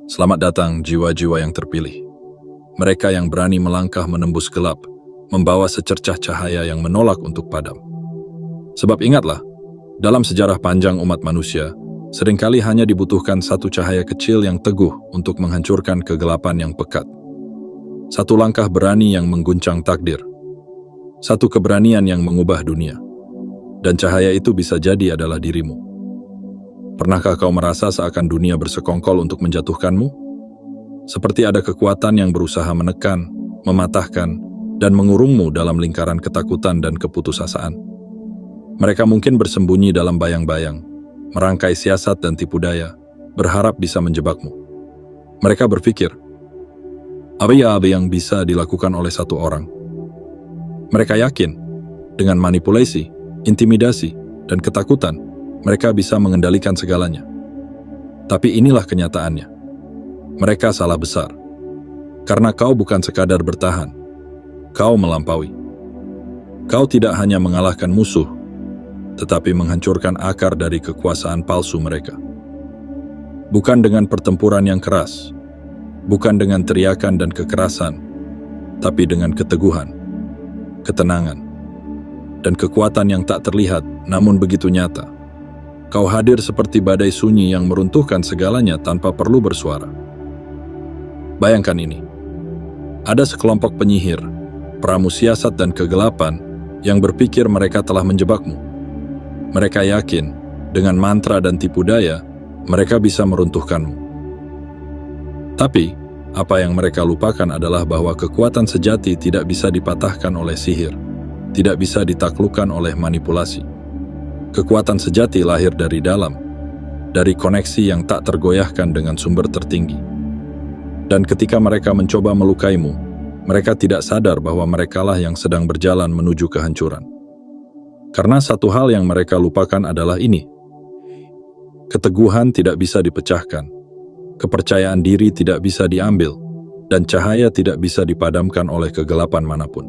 Selamat datang jiwa-jiwa yang terpilih. Mereka yang berani melangkah menembus gelap, membawa secercah cahaya yang menolak untuk padam. Sebab ingatlah, dalam sejarah panjang umat manusia, seringkali hanya dibutuhkan satu cahaya kecil yang teguh untuk menghancurkan kegelapan yang pekat. Satu langkah berani yang mengguncang takdir. Satu keberanian yang mengubah dunia. Dan cahaya itu bisa jadi adalah dirimu. Pernahkah kau merasa seakan dunia bersekongkol untuk menjatuhkanmu? Seperti ada kekuatan yang berusaha menekan, mematahkan, dan mengurungmu dalam lingkaran ketakutan dan keputusasaan. Mereka mungkin bersembunyi dalam bayang-bayang, merangkai siasat dan tipu daya, berharap bisa menjebakmu. Mereka berpikir, apa yang bisa dilakukan oleh satu orang? Mereka yakin, dengan manipulasi, intimidasi, dan ketakutan, mereka bisa mengendalikan segalanya. Tapi inilah kenyataannya. Mereka salah besar. Karena kau bukan sekadar bertahan. Kau melampaui. Kau tidak hanya mengalahkan musuh, tetapi menghancurkan akar dari kekuasaan palsu mereka. Bukan dengan pertempuran yang keras, bukan dengan teriakan dan kekerasan, tapi dengan keteguhan, ketenangan, dan kekuatan yang tak terlihat namun begitu nyata. Kau hadir seperti badai sunyi yang meruntuhkan segalanya tanpa perlu bersuara. Bayangkan ini. Ada sekelompok penyihir, peramu siasat dan kegelapan yang berpikir mereka telah menjebakmu. Mereka yakin, dengan mantra dan tipu daya, mereka bisa meruntuhkanmu. Tapi, apa yang mereka lupakan adalah bahwa kekuatan sejati tidak bisa dipatahkan oleh sihir, tidak bisa ditaklukkan oleh manipulasi. Kekuatan sejati lahir dari dalam, dari koneksi yang tak tergoyahkan dengan sumber tertinggi. Dan ketika mereka mencoba melukaimu, mereka tidak sadar bahwa merekalah yang sedang berjalan menuju kehancuran. Karena satu hal yang mereka lupakan adalah ini. Keteguhan tidak bisa dipecahkan, kepercayaan diri tidak bisa diambil, dan cahaya tidak bisa dipadamkan oleh kegelapan manapun.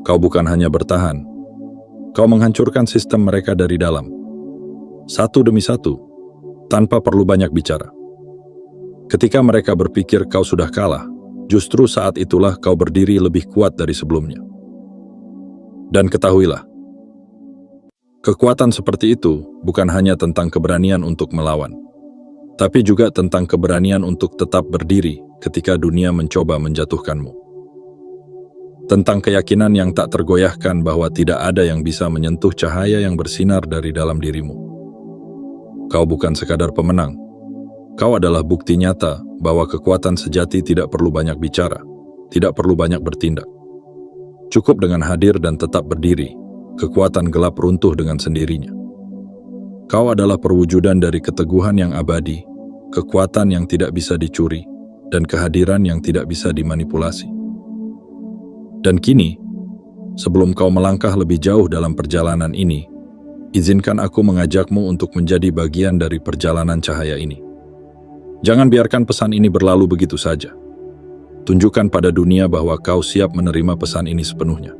Kau bukan hanya bertahan, kau menghancurkan sistem mereka dari dalam, satu demi satu, tanpa perlu banyak bicara. Ketika mereka berpikir kau sudah kalah, justru saat itulah kau berdiri lebih kuat dari sebelumnya. Dan ketahuilah, kekuatan seperti itu bukan hanya tentang keberanian untuk melawan, tapi juga tentang keberanian untuk tetap berdiri ketika dunia mencoba menjatuhkanmu. Tentang keyakinan yang tak tergoyahkan bahwa tidak ada yang bisa menyentuh cahaya yang bersinar dari dalam dirimu. Kau bukan sekadar pemenang. Kau adalah bukti nyata bahwa kekuatan sejati tidak perlu banyak bicara, tidak perlu banyak bertindak. Cukup dengan hadir dan tetap berdiri, kekuatan gelap runtuh dengan sendirinya. Kau adalah perwujudan dari keteguhan yang abadi, kekuatan yang tidak bisa dicuri, dan kehadiran yang tidak bisa dimanipulasi. Dan kini, sebelum kau melangkah lebih jauh dalam perjalanan ini, izinkan aku mengajakmu untuk menjadi bagian dari perjalanan cahaya ini. Jangan biarkan pesan ini berlalu begitu saja. Tunjukkan pada dunia bahwa kau siap menerima pesan ini sepenuhnya.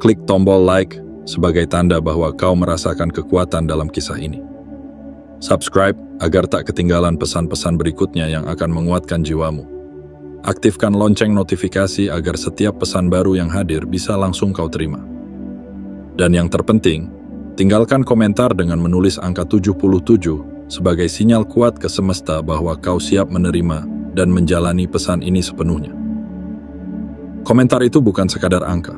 Klik tombol like sebagai tanda bahwa kau merasakan kekuatan dalam kisah ini. Subscribe agar tak ketinggalan pesan-pesan berikutnya yang akan menguatkan jiwamu. Aktifkan lonceng notifikasi agar setiap pesan baru yang hadir bisa langsung kau terima. Dan yang terpenting, tinggalkan komentar dengan menulis angka 77 sebagai sinyal kuat ke semesta bahwa kau siap menerima dan menjalani pesan ini sepenuhnya. Komentar itu bukan sekadar angka.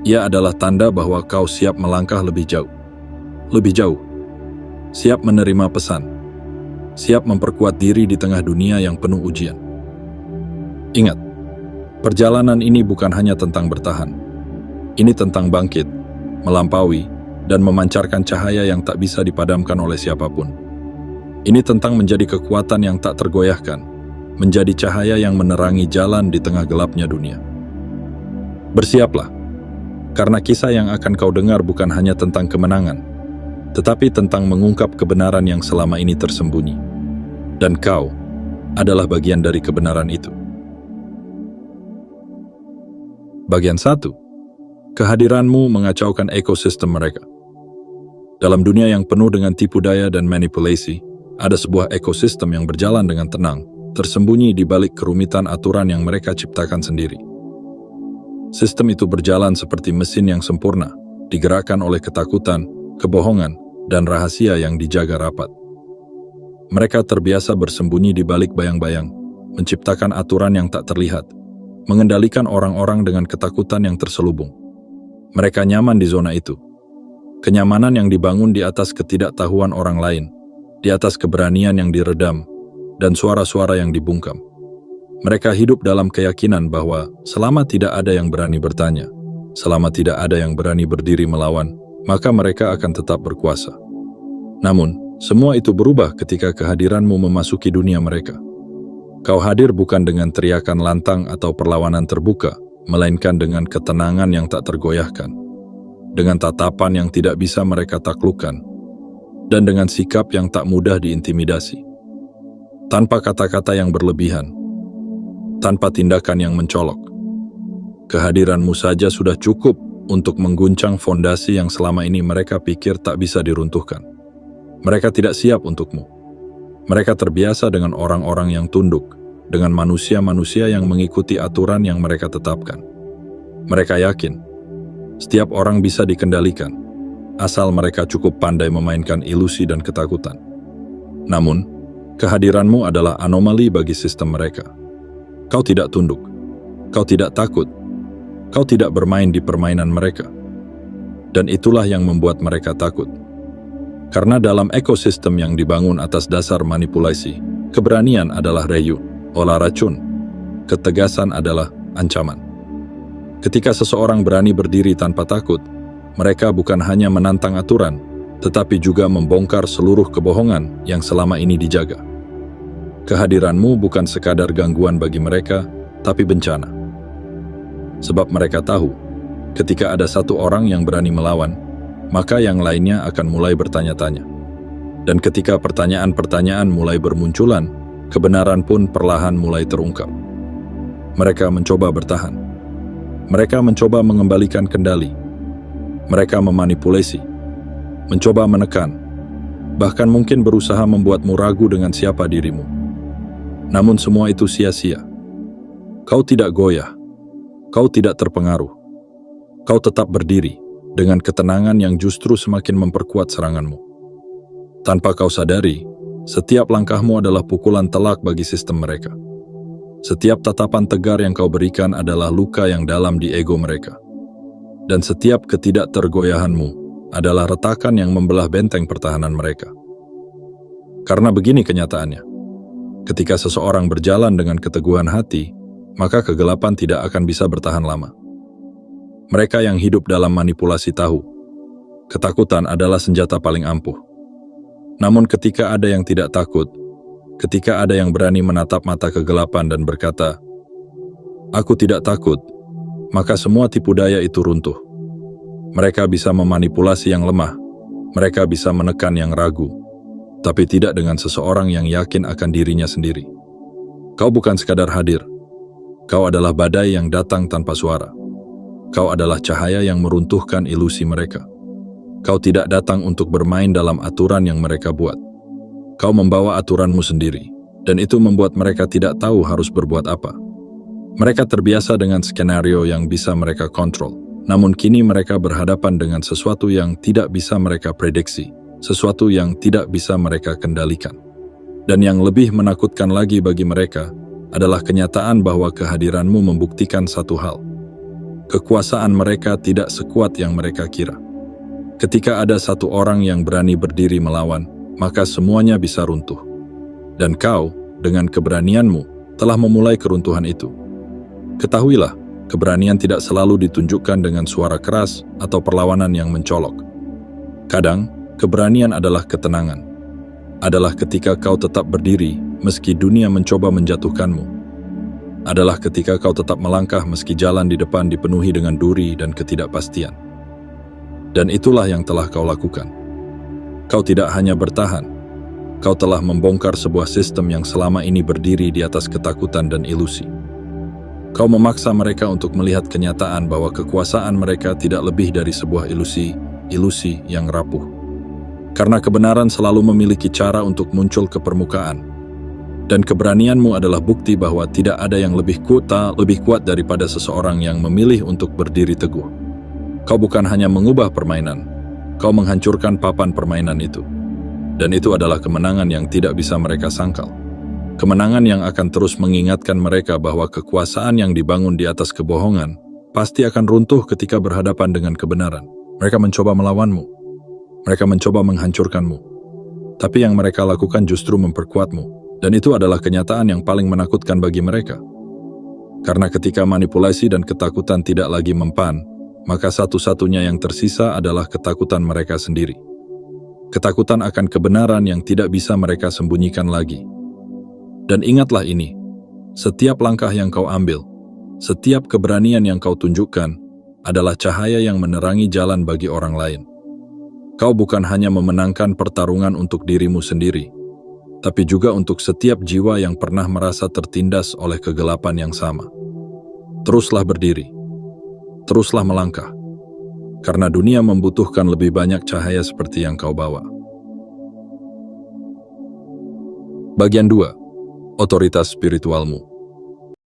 Ia adalah tanda bahwa kau siap melangkah lebih jauh. Lebih jauh. Siap menerima pesan. Siap memperkuat diri di tengah dunia yang penuh ujian. Ingat, perjalanan ini bukan hanya tentang bertahan. Ini tentang bangkit, melampaui, dan memancarkan cahaya yang tak bisa dipadamkan oleh siapapun. Ini tentang menjadi kekuatan yang tak tergoyahkan, menjadi cahaya yang menerangi jalan di tengah gelapnya dunia. Bersiaplah, karena kisah yang akan kau dengar bukan hanya tentang kemenangan, tetapi tentang mengungkap kebenaran yang selama ini tersembunyi. Dan kau adalah bagian dari kebenaran itu. Bagian 1. Kehadiranmu mengacaukan ekosistem mereka. Dalam dunia yang penuh dengan tipu daya dan manipulasi, Ada sebuah ekosistem yang berjalan dengan tenang, tersembunyi di balik kerumitan aturan yang mereka ciptakan sendiri. Sistem itu berjalan seperti mesin yang sempurna, digerakkan oleh ketakutan, kebohongan, dan rahasia yang dijaga rapat. Mereka terbiasa bersembunyi di balik bayang-bayang, menciptakan aturan yang tak terlihat, mengendalikan orang-orang dengan ketakutan yang terselubung. Mereka nyaman di zona itu. Kenyamanan yang dibangun di atas ketidaktahuan orang lain, di atas keberanian yang diredam, dan suara-suara yang dibungkam. Mereka hidup dalam keyakinan bahwa selama tidak ada yang berani bertanya, selama tidak ada yang berani berdiri melawan, maka mereka akan tetap berkuasa. Namun, semua itu berubah ketika kehadiranmu memasuki dunia mereka. Kau hadir bukan dengan teriakan lantang atau perlawanan terbuka, melainkan dengan ketenangan yang tak tergoyahkan, dengan tatapan yang tidak bisa mereka taklukkan, dan dengan sikap yang tak mudah diintimidasi. Tanpa kata-kata yang berlebihan, tanpa tindakan yang mencolok. Kehadiranmu saja sudah cukup untuk mengguncang fondasi yang selama ini mereka pikir tak bisa diruntuhkan. Mereka tidak siap untukmu. Mereka terbiasa dengan orang-orang yang tunduk, dengan manusia-manusia yang mengikuti aturan yang mereka tetapkan. Mereka yakin, setiap orang bisa dikendalikan, asal mereka cukup pandai memainkan ilusi dan ketakutan. Namun, kehadiranmu adalah anomali bagi sistem mereka. Kau tidak tunduk, kau tidak takut, kau tidak bermain di permainan mereka. Dan itulah yang membuat mereka takut. Karena dalam ekosistem yang dibangun atas dasar manipulasi, keberanian adalah reyu, olah racun, ketegasan adalah ancaman. Ketika seseorang berani berdiri tanpa takut, mereka bukan hanya menantang aturan, tetapi juga membongkar seluruh kebohongan yang selama ini dijaga. Kehadiranmu bukan sekadar gangguan bagi mereka, tapi bencana. Sebab mereka tahu, ketika ada satu orang yang berani melawan, maka yang lainnya akan mulai bertanya-tanya. Dan ketika pertanyaan-pertanyaan mulai bermunculan, kebenaran pun perlahan mulai terungkap. Mereka mencoba bertahan. Mereka mencoba mengembalikan kendali. Mereka memanipulasi, mencoba menekan, bahkan mungkin berusaha membuatmu ragu dengan siapa dirimu. Namun semua itu sia-sia. Kau tidak goyah, kau tidak terpengaruh. Kau tetap berdiri dengan ketenangan yang justru semakin memperkuat seranganmu. Tanpa kau sadari, setiap langkahmu adalah pukulan telak bagi sistem mereka. Setiap tatapan tegar yang kau berikan adalah luka yang dalam di ego mereka. Dan setiap ketidaktergoyahanmu adalah retakan yang membelah benteng pertahanan mereka. Karena begini kenyataannya. Ketika seseorang berjalan dengan keteguhan hati, maka kegelapan tidak akan bisa bertahan lama. Mereka yang hidup dalam manipulasi tahu, ketakutan adalah senjata paling ampuh. Namun ketika ada yang tidak takut, ketika ada yang berani menatap mata kegelapan dan berkata, "Aku tidak takut," maka semua tipu daya itu runtuh. Mereka bisa memanipulasi yang lemah, mereka bisa menekan yang ragu, tapi tidak dengan seseorang yang yakin akan dirinya sendiri. Kau bukan sekadar hadir. Kau adalah badai yang datang tanpa suara. Kau adalah cahaya yang meruntuhkan ilusi mereka. Kau tidak datang untuk bermain dalam aturan yang mereka buat. Kau membawa aturanmu sendiri, dan itu membuat mereka tidak tahu harus berbuat apa. Mereka terbiasa dengan skenario yang bisa mereka kontrol, namun kini mereka berhadapan dengan sesuatu yang tidak bisa mereka prediksi, sesuatu yang tidak bisa mereka kendalikan. Dan yang lebih menakutkan lagi bagi mereka adalah kenyataan bahwa kehadiranmu membuktikan satu hal. Kekuasaan mereka tidak sekuat yang mereka kira. Ketika ada satu orang yang berani berdiri melawan, maka semuanya bisa runtuh. Dan kau, dengan keberanianmu, telah memulai keruntuhan itu. Ketahuilah, keberanian tidak selalu ditunjukkan dengan suara keras atau perlawanan yang mencolok. Kadang, keberanian adalah ketenangan. Adalah ketika kau tetap berdiri meski dunia mencoba menjatuhkanmu. Adalah ketika kau tetap melangkah meski jalan di depan dipenuhi dengan duri dan ketidakpastian. Dan itulah yang telah kau lakukan. Kau tidak hanya bertahan, kau telah membongkar sebuah sistem yang selama ini berdiri di atas ketakutan dan ilusi. Kau memaksa mereka untuk melihat kenyataan bahwa kekuasaan mereka tidak lebih dari sebuah ilusi yang rapuh. Karena kebenaran selalu memiliki cara untuk muncul ke permukaan. Dan keberanianmu adalah bukti bahwa tidak ada yang lebih kuat daripada seseorang yang memilih untuk berdiri teguh. Kau bukan hanya mengubah permainan, kau menghancurkan papan permainan itu. Dan itu adalah kemenangan yang tidak bisa mereka sangkal. Kemenangan yang akan terus mengingatkan mereka bahwa kekuasaan yang dibangun di atas kebohongan pasti akan runtuh ketika berhadapan dengan kebenaran. Mereka mencoba melawanmu. Mereka mencoba menghancurkanmu. Tapi yang mereka lakukan justru memperkuatmu. Dan itu adalah kenyataan yang paling menakutkan bagi mereka. Karena ketika manipulasi dan ketakutan tidak lagi mempan, maka satu-satunya yang tersisa adalah ketakutan mereka sendiri. Ketakutan akan kebenaran yang tidak bisa mereka sembunyikan lagi. Dan ingatlah ini, setiap langkah yang kau ambil, setiap keberanian yang kau tunjukkan, adalah cahaya yang menerangi jalan bagi orang lain. Kau bukan hanya memenangkan pertarungan untuk dirimu sendiri, tapi juga untuk setiap jiwa yang pernah merasa tertindas oleh kegelapan yang sama. Teruslah berdiri, teruslah melangkah, karena dunia membutuhkan lebih banyak cahaya seperti yang kau bawa. Bagian 2. Otoritas spiritualmu.